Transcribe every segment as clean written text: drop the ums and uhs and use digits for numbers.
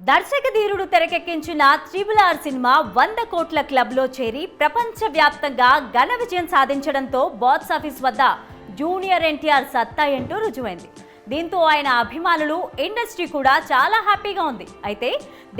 దర్శక ధీరుడు తెరకెక్కించిన RRR సినిమా 100 కోట్ల క్లబ్లో చేరి ప్రపంచవ్యాప్తంగా ఘన విజయం సాధించడంతో బాక్స్ ఆఫీస్ వద్ద జూనియర్ ఎన్టీఆర్ సత్తా ఏంటో రుజువైంది. దీంతో ఆయన అభిమానులు, ఇండస్ట్రీ కూడా చాలా హ్యాపీగా ఉంది. అయితే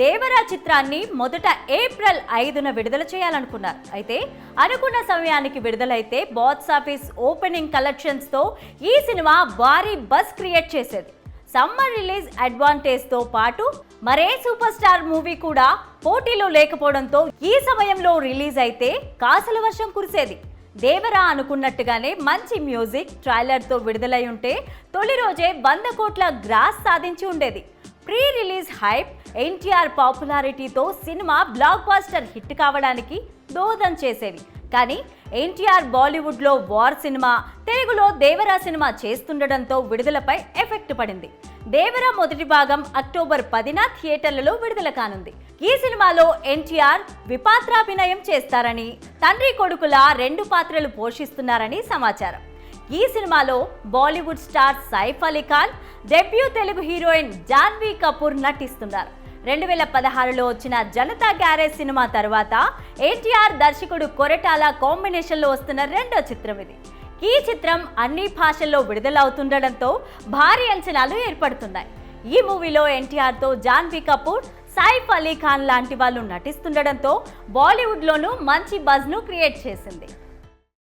దేవరా చిత్రాన్ని మొదట ఏప్రిల్ 5న విడుదల చేయాలనుకున్నారు. అయితే అనుకున్న సమయానికి విడుదలైతే బాక్స్ ఆఫీస్ ఓపెనింగ్ కలెక్షన్స్తో ఈ సినిమా భారీ బజ్ క్రియేట్ చేసేది. సమ్మర్ రిలీజ్ అడ్వాంటేజ్తో పాటు మరే సూపర్ స్టార్ మూవీ కూడా పోటీలో లేకపోవడంతో ఈ సమయంలో రిలీజ్ అయితే కాసుల వర్షం కురిసేది. దేవరా అనుకున్నట్టుగానే మంచి మ్యూజిక్ ట్రైలర్తో విడుదలై ఉంటే తొలి రోజే 100 కోట్ల గ్రాస్ సాధించి ఉండేది. ప్రీ రిలీజ్ హైప్, ఎన్టీఆర్ పాపులారిటీతో సినిమా బ్లాక్ బాస్టర్ హిట్ కావడానికి దోహదం చేసేవి. కానీ ఎన్టీఆర్ బాలీవుడ్లో వార్ సినిమా, తెలుగులో దేవరా సినిమా చేస్తుండడంతో విడుదలపై ఎఫెక్ట్ పడింది. దేవరా మొదటి భాగం అక్టోబర్ 10న థియేటర్లలో విడుదల కానుంది. ఈ సినిమాలో ఎన్టీఆర్ విపాత్రాభినయం చేస్తారని, తండ్రి కొడుకుల 2 పాత్రలు పోషిస్తున్నారని సమాచారం. ఈ సినిమాలో Bollywood star Saif Ali Khan, debut Telugu heroine Janhvi Kapoor నటిస్తున్నారు. 2016లో వచ్చిన జనతా గ్యారేజ్ సినిమా తర్వాత ఎన్టీఆర్ దర్శకుడు కొరటాల కాంబినేషన్లో వస్తున్న రెండో చిత్రం ఇది. ఈ చిత్రం అన్ని భాషల్లో విడుదలవుతుండడంతో భారీ అంచనాలు ఏర్పడుతున్నాయి. ఈ మూవీలో ఎన్టీఆర్తో జాన్వీ కపూర్, సైఫ్ అలీ ఖాన్ లాంటి వాళ్ళు నటిస్తుండడంతో బాలీవుడ్లోనూ మంచి బజ్ను క్రియేట్ చేసింది.